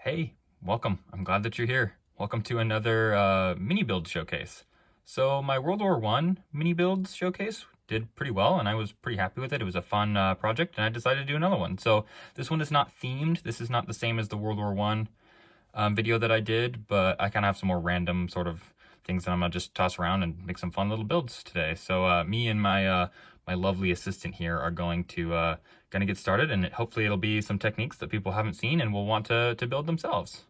Hey, welcome. I'm glad that you're here. Welcome to another mini build showcase. So my World War One mini builds showcase did pretty well, and I was pretty happy with it. It was a fun project, and I decided to do another one. So this one is not themed. This is not the same as the World War One video that I did, but I kind of have some more random sort of things that I'm gonna just toss around and make some fun little builds today. So me and my lovely assistant here are gonna get started, and hopefully it'll be some techniques that people haven't seen and will want to build themselves.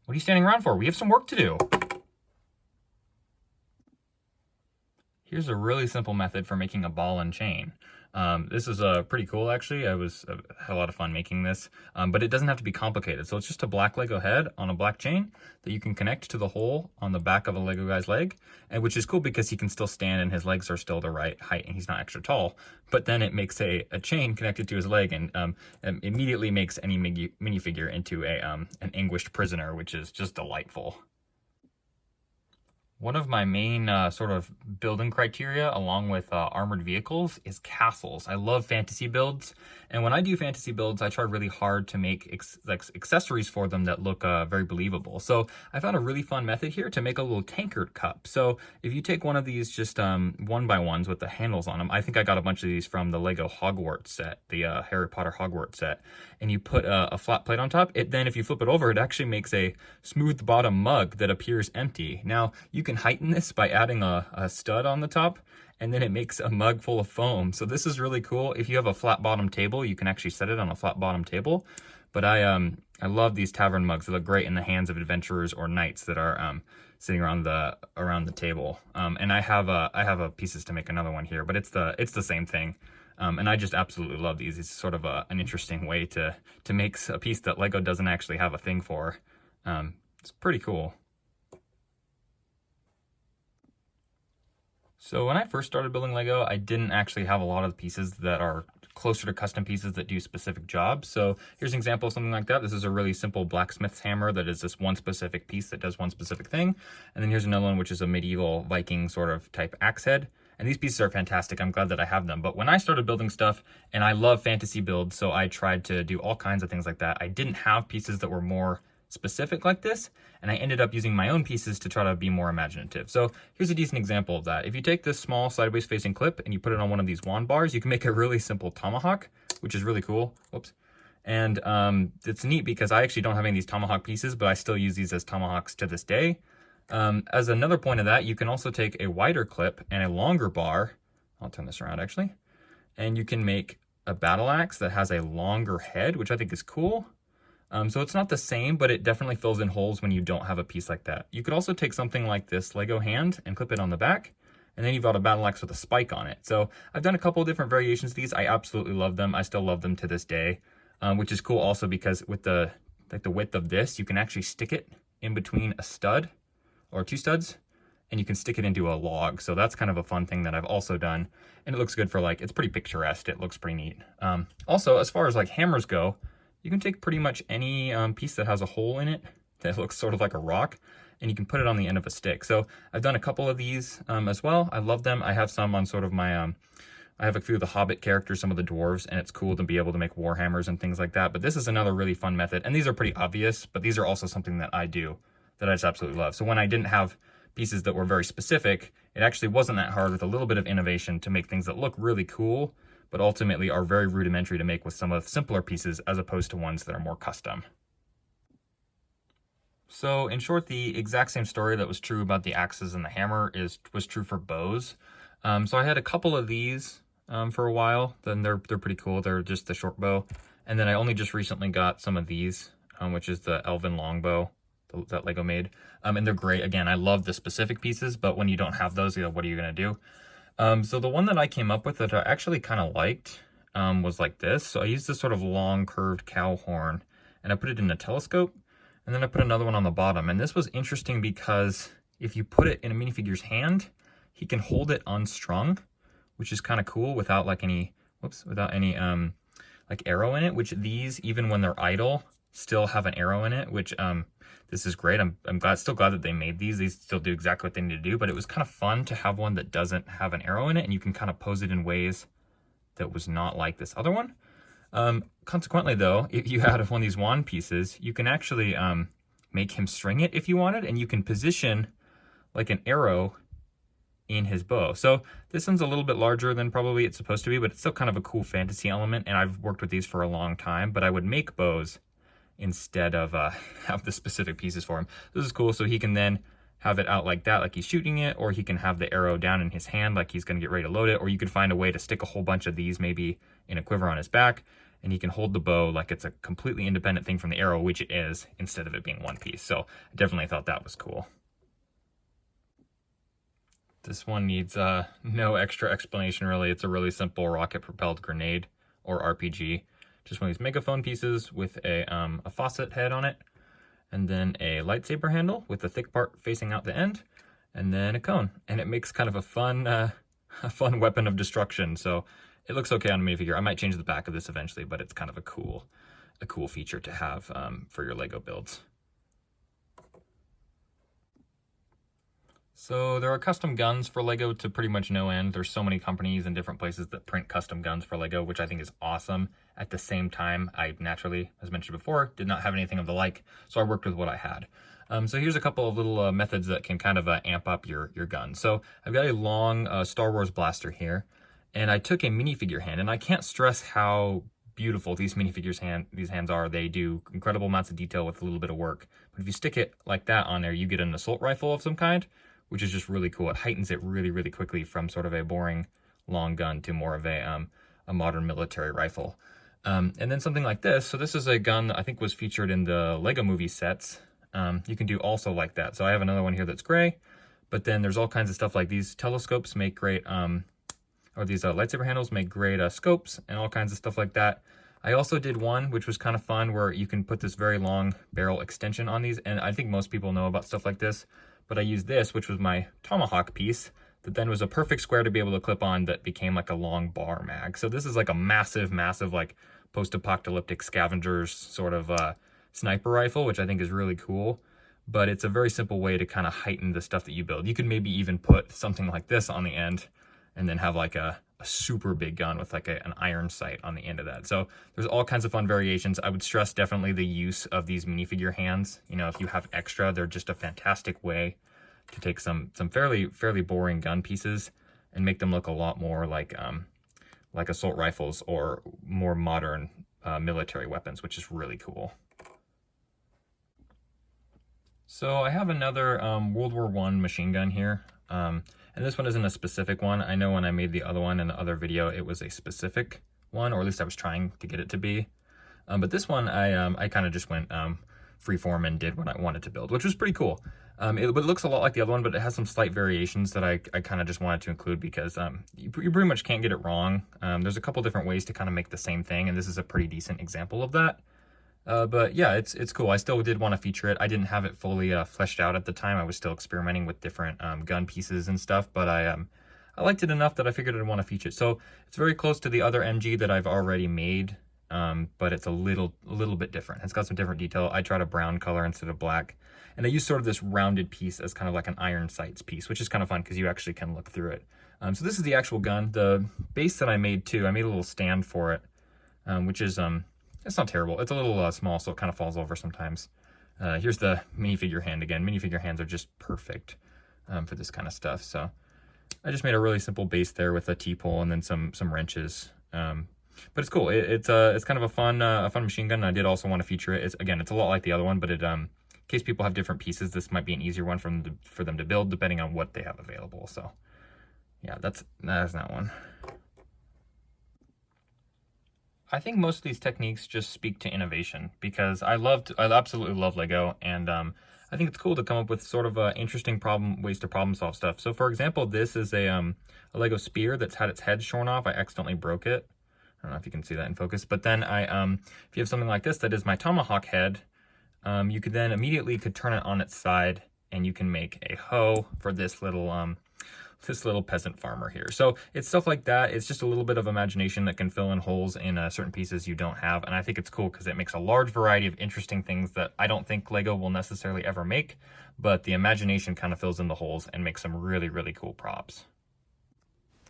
What are you standing around for? We have some work to do. Here's a really simple method for making a ball and chain. This is pretty cool, actually. I had a lot of fun making this, but it doesn't have to be complicated. So it's just a black Lego head on a black chain that you can connect to the hole on the back of a Lego guy's leg, and which is cool because he can still stand and his legs are still the right height and he's not extra tall. But then it makes a chain connected to his leg and immediately makes any minifigure into an anguished prisoner, which is just delightful. One of my main sort of building criteria, along with armored vehicles, is castles. I love fantasy builds, and when I do fantasy builds, I try really hard to make accessories for them that look very believable. So I found a really fun method here to make a little tankard cup. So if you take one of these just one by ones with the handles on them, I think I got a bunch of these from the Lego Hogwarts set, the Harry Potter Hogwarts set, and you put a flat plate on top, then if you flip it over, it actually makes a smooth bottom mug that appears empty. Now, you can heighten this by adding a stud on the top, and then it makes a mug full of foam. So this is really cool. If you have a flat bottom table, you can actually set it on a flat bottom table. But I love these tavern mugs. They look great in the hands of adventurers or knights that are sitting around the table. And I have pieces to make another one here, but it's the same thing. And I just absolutely love these. It's sort of an interesting way to make a piece that Lego doesn't actually have a thing for. It's pretty cool. So when I first started building Lego, I didn't actually have a lot of the pieces that are closer to custom pieces that do specific jobs. So here's an example of something like that. This is a really simple blacksmith's hammer that is this one specific piece that does one specific thing. And then here's another one, which is a medieval Viking sort of type axe head. And these pieces are fantastic. I'm glad that I have them. But when I started building stuff, and I love fantasy builds, so I tried to do all kinds of things like that. I didn't have pieces that were more specific like this, and I ended up using my own pieces to try to be more imaginative. So here's a decent example of that. If you take this small sideways facing clip and you put it on one of these wand bars, you can make a really simple tomahawk, which is really cool. Whoops. And it's neat because I actually don't have any of these tomahawk pieces, but I still use these as tomahawks to this day. As another point of that, you can also take a wider clip and a longer bar. I'll turn this around actually. And you can make a battle axe that has a longer head, which I think is cool. So it's not the same, but it definitely fills in holes when you don't have a piece like that. You could also take something like this Lego hand and clip it on the back, and then you've got a battle axe with a spike on it. So I've done a couple of different variations of these. I absolutely love them. I still love them to this day, which is cool also because with the width of this, you can actually stick it in between a stud or two studs, and you can stick it into a log. So that's kind of a fun thing that I've also done, and it looks good for it's pretty picturesque. It looks pretty neat. Also, as far as hammers go, you can take pretty much any piece that has a hole in it that looks sort of like a rock, and you can put it on the end of a stick. So I've done a couple of these as well. I love them. I have some on sort of my, I have a few of the Hobbit characters, some of the dwarves, and it's cool to be able to make war hammers and things like that. But this is another really fun method, and these are pretty obvious, but these are also something that I do that I just absolutely love. So when I didn't have pieces that were very specific, it actually wasn't that hard with a little bit of innovation to make things that look really cool, but ultimately are very rudimentary to make with some of the simpler pieces as opposed to ones that are more custom. So in short, the exact same story that was true about the axes and the hammer was true for bows. So I had a couple of these for a while. Then they're pretty cool. They're just the short bow. And then I only just recently got some of these, which is the elven longbow that Lego made. And they're great. Again, I love the specific pieces, but when you don't have those, what are you gonna do? So the one that I came up with that I actually kind of liked was like this. So I used this sort of long curved cow horn, and I put it in a telescope, and then I put another one on the bottom. And this was interesting because if you put it in a minifigure's hand, he can hold it unstrung, which is kind of cool without any arrow in it, which these, even when they're idle, still have an arrow in it, which this is great. I'm still glad that they made these. These still do exactly what they need to do, but it was kind of fun to have one that doesn't have an arrow in it, and you can kind of pose it in ways that was not like this other one. Consequently though, if you had one of these wand pieces, you can actually make him string it if you wanted, and you can position like an arrow in his bow. So this one's a little bit larger than probably it's supposed to be, but it's still kind of a cool fantasy element, and I've worked with these for a long time, but I would make bows instead of have the specific pieces for him. This is cool, so he can then have it out like that, like he's shooting it, or he can have the arrow down in his hand like he's gonna get ready to load it, or you could find a way to stick a whole bunch of these maybe in a quiver on his back, and he can hold the bow like it's a completely independent thing from the arrow, which it is, instead of it being one piece. So I definitely thought that was cool. This one needs no extra explanation really. It's a really simple rocket-propelled grenade, or RPG. Just one of these megaphone pieces with a faucet head on it, and then a lightsaber handle with the thick part facing out the end, and then a cone. And it makes kind of a fun weapon of destruction. So it looks okay on a minifigure. I might change the back of this eventually, but it's kind of a cool feature to have for your Lego builds. So there are custom guns for Lego to pretty much no end. There's so many companies and different places that print custom guns for Lego, which I think is awesome. At the same time, I naturally, as mentioned before, did not have anything of the like, so I worked with what I had. So here's a couple of little methods that can kind of amp up your gun. So I've got a long Star Wars blaster here, and I took a minifigure hand, and I can't stress how beautiful these these hands are. They do incredible amounts of detail with a little bit of work. But if you stick it like that on there, you get an assault rifle of some kind, which is just really cool. It heightens it really, really quickly from sort of a boring long gun to more of a modern military rifle. And then something like this. So this is a gun that I think was featured in the Lego movie sets. You can do also like that. So I have another one here that's gray, but then there's all kinds of stuff like these telescopes make great, or these lightsaber handles make great scopes and all kinds of stuff like that. I also did one, which was kind of fun, where you can put this very long barrel extension on these. And I think most people know about stuff like this, but I used this, which was my tomahawk piece, that then was a perfect square to be able to clip on that became like a long bar mag. So this is like a massive, massive like post-apocalyptic scavengers sort of sniper rifle, which I think is really cool. But it's a very simple way to kind of heighten the stuff that you build. You could maybe even put something like this on the end and then have like a super big gun with like an iron sight on the end of that. So there's all kinds of fun variations. I would stress definitely the use of these minifigure hands. You know, if you have extra, they're just a fantastic way to take some fairly boring gun pieces and make them look a lot more like assault rifles or more modern military weapons, which is really cool. So I have another World War I machine gun here. And this one isn't a specific one. I know when I made the other one in the other video, it was a specific one, or at least I was trying to get it to be. But this one, I kind of just went freeform and did what I wanted to build, which was pretty cool. It looks a lot like the other one, but it has some slight variations that I kind of just wanted to include because you pretty much can't get it wrong. There's a couple different ways to kind of make the same thing, and this is a pretty decent example of that. But yeah, it's cool. I still did want to feature it. I didn't have it fully fleshed out at the time. I was still experimenting with different gun pieces and stuff, but I liked it enough that I figured I'd want to feature it. So it's very close to the other MG that I've already made, but it's a little bit different. It's got some different detail. I tried a brown color instead of black, and I used sort of this rounded piece as kind of like an iron sights piece, which is kind of fun because you actually can look through it. So this is the actual gun. The base that I made too, I made a little stand for it, which is it's not terrible. It's a little small, so it kind of falls over sometimes. Here's the minifigure hand again. Minifigure hands are just perfect for this kind of stuff. So I just made a really simple base there with a T-pole and then some wrenches. But it's cool. It's kind of a fun machine gun. And I did also want to feature it. It's a lot like the other one, but in case people have different pieces, this might be an easier one for them to build depending on what they have available. So yeah, that's that one. I think most of these techniques just speak to innovation because I absolutely love Lego, and I think it's cool to come up with sort of interesting ways to problem solve stuff. So for example, this is a Lego spear that's had its head shorn off. I accidentally broke it. I don't know if you can see that in focus, but then if you have something like this that is my tomahawk head, you could then immediately turn it on its side, and you can make a hoe for this little peasant farmer here. So it's stuff like that. It's just a little bit of imagination that can fill in holes in certain pieces you don't have. And I think it's cool because it makes a large variety of interesting things that I don't think Lego will necessarily ever make, but the imagination kind of fills in the holes and makes some really, really cool props.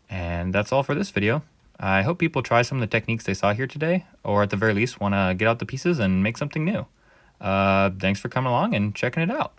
And that's all for this video. I hope people try some of the techniques they saw here today, or at the very least want to get out the pieces and make something new. Thanks for coming along and checking it out.